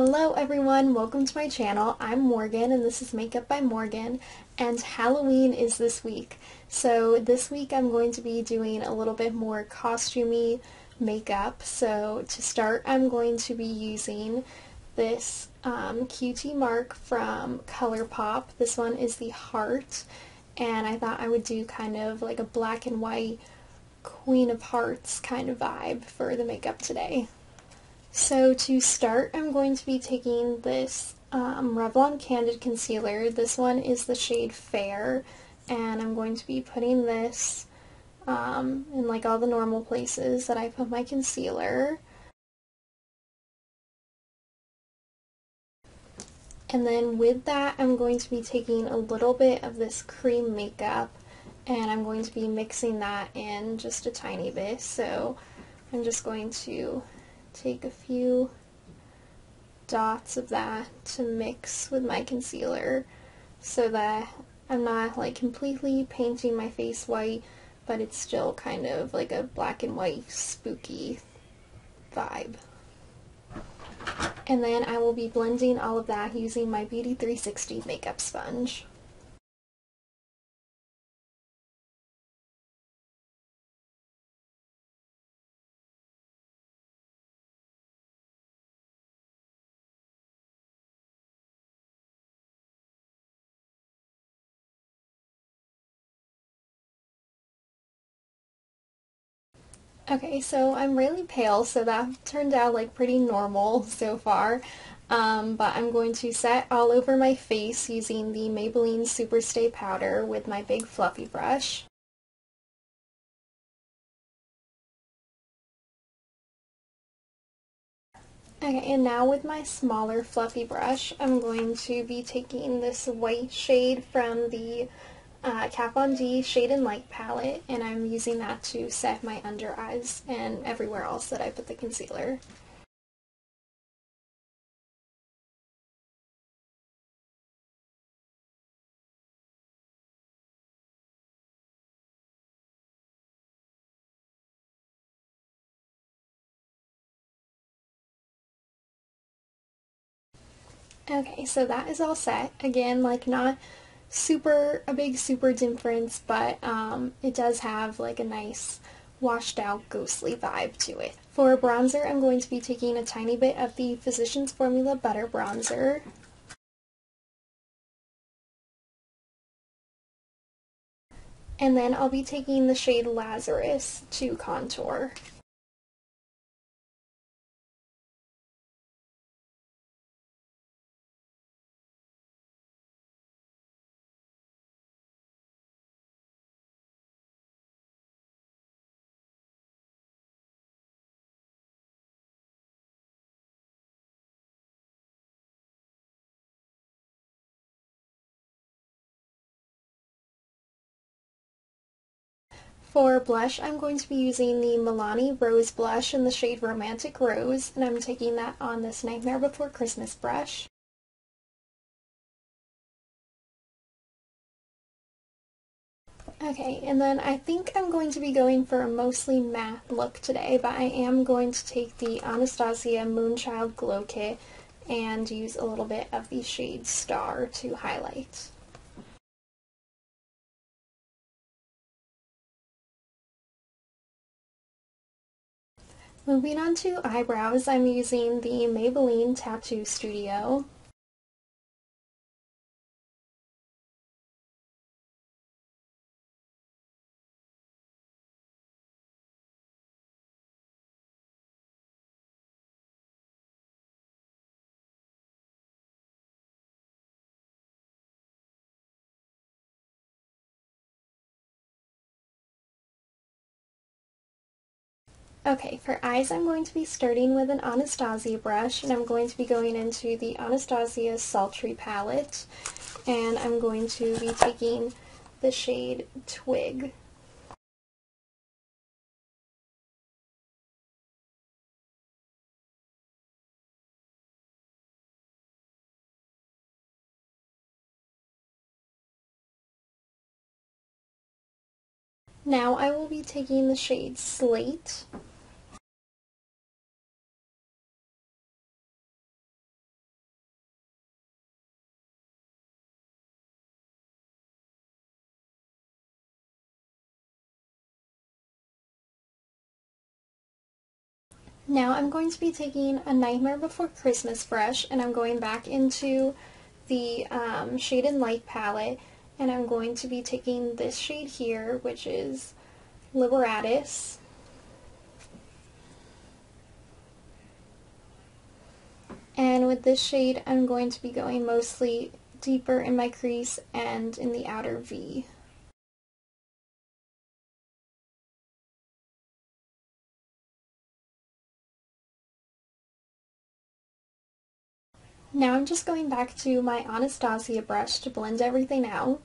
Hello everyone, welcome to my channel. I'm Morgan and this is Makeup by Morgan, and Halloween is this week. So this week I'm going to be doing a little bit more costumey makeup. So to start I'm going to be using this cutie mark from Colourpop. This one is the heart, and I thought I would do kind of like a black and white Queen of Hearts kind of vibe for the makeup today. So to start, I'm going to be taking this Revlon Candid Concealer. This one is the shade Fair, and I'm going to be putting this in like all the normal places that I put my concealer. And then with that, I'm going to be taking a little bit of this cream makeup, and I'm going to be mixing that in just a tiny bit. So I'm just going to take a few dots of that to mix with my concealer so that I'm not like completely painting my face white, but it's still kind of like a black and white spooky vibe. And then I will be blending all of that using my Beauty 360 makeup sponge. Okay, so I'm really pale, so that turned out like pretty normal so far. But I'm going to set all over my face using the Maybelline Superstay powder with my big fluffy brush. Okay, and now with my smaller fluffy brush, I'm going to be taking this white shade from the Kat Von D Shade and Light palette, and I'm using that to set my under eyes and everywhere else that I put the concealer. Okay, so that is all set. Again, like not a big super difference, but it does have like a nice washed out ghostly vibe to it. For bronzer, I'm going to be taking a tiny bit of the Physicians Formula Butter Bronzer. And then I'll be taking the shade Lazarus to contour. For blush, I'm going to be using the Milani Rose Blush in the shade Romantic Rose, and I'm taking that on this Nightmare Before Christmas brush. Okay, and then I think I'm going to be going for a mostly matte look today, but I am going to take the Anastasia Moonchild Glow Kit and use a little bit of the shade Star to highlight. Moving on to eyebrows, I'm using the Maybelline Tattoo Studio. Okay, for eyes I'm going to be starting with an Anastasia brush, and I'm going to be going into the Anastasia Sultry palette, and I'm going to be taking the shade Twig. Now I will be taking the shade Slate, Now I'm going to be taking a Nightmare Before Christmas brush, and I'm going back into the Shade and Light palette, and I'm going to be taking this shade here, which is Liberatus. And with this shade, I'm going to be going mostly deeper in my crease and in the outer V. Now I'm just going back to my Anastasia brush to blend everything out.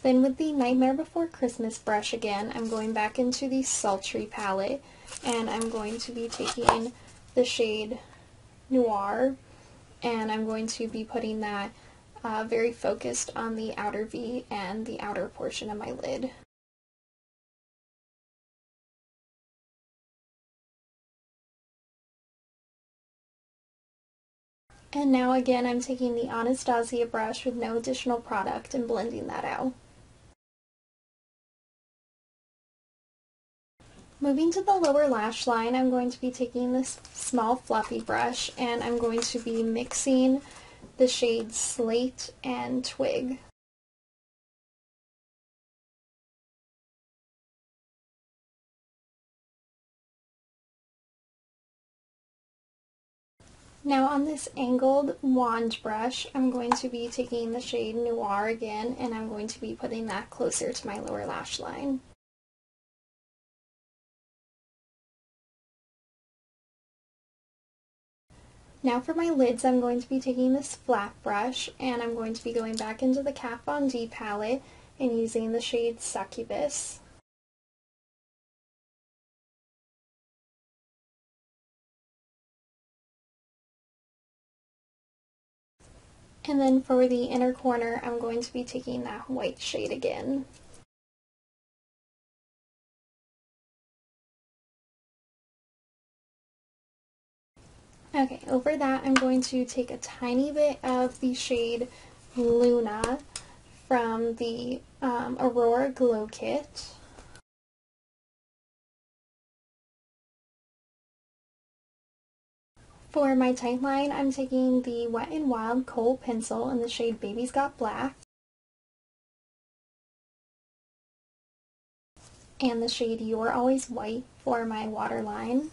Then with the Nightmare Before Christmas brush again, I'm going back into the Sultry palette, and I'm going to be taking the shade Noir, and I'm going to be putting that very focused on the outer V and the outer portion of my lid. And now again, I'm taking the Anastasia brush with no additional product and blending that out. Moving to the lower lash line, I'm going to be taking this small fluffy brush, and I'm going to be mixing the shades Slate and Twig. Now on this angled wand brush, I'm going to be taking the shade Noir again, and I'm going to be putting that closer to my lower lash line. Now for my lids, I'm going to be taking this flat brush, and I'm going to be going back into the Kat Von D palette and using the shade Succubus. And then for the inner corner, I'm going to be taking that white shade again. Okay, over that I'm going to take a tiny bit of the shade Luna from the Aurora Glow Kit. For my tight line, I'm taking the Wet n Wild Kohl pencil in the shade Baby's Got Black and the shade You're Always White for my waterline.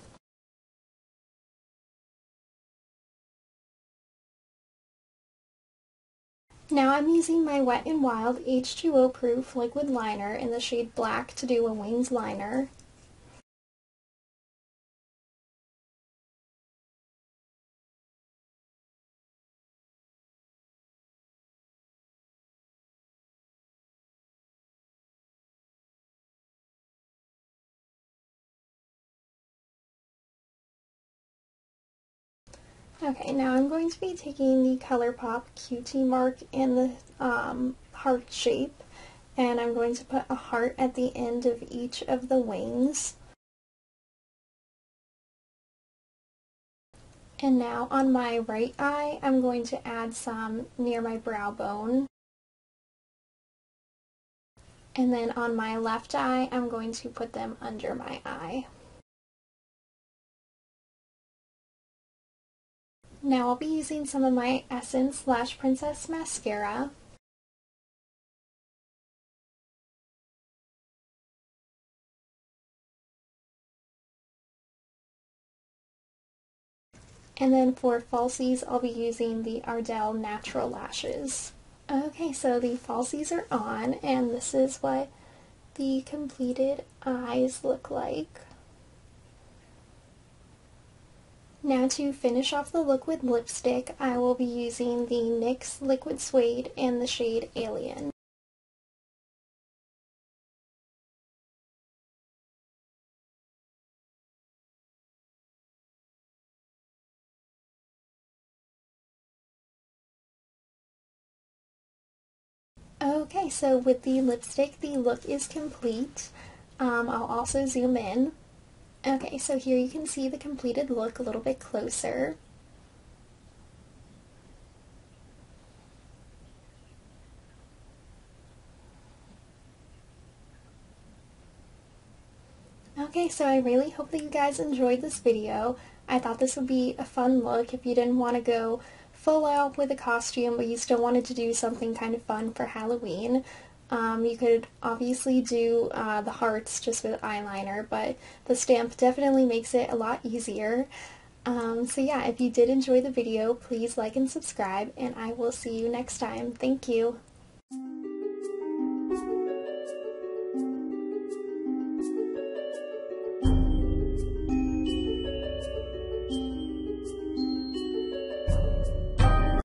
Now I'm using my Wet n Wild H2O proof liquid liner in the shade Black to do a winged liner. Okay, now I'm going to be taking the Colourpop Cutie mark in the heart shape, and I'm going to put a heart at the end of each of the wings. And now on my right eye, I'm going to add some near my brow bone. And then on my left eye, I'm going to put them under my eye. Now I'll be using some of my Essence Lash Princess mascara. And then for falsies, I'll be using the Ardell Natural Lashes. Okay, so the falsies are on, and this is what the completed eyes look like. Now to finish off the look with lipstick, I will be using the NYX Liquid Suede in the shade Alien. Okay, so with the lipstick, the look is complete. I'll also zoom in. Okay, so here you can see the completed look a little bit closer. Okay, so I really hope that you guys enjoyed this video. I thought this would be a fun look if you didn't want to go full out with a costume, but you still wanted to do something kind of fun for Halloween. You could obviously do the hearts just with eyeliner, but the stamp definitely makes it a lot easier. So yeah, if you did enjoy the video, please like and subscribe, and I will see you next time. Thank you!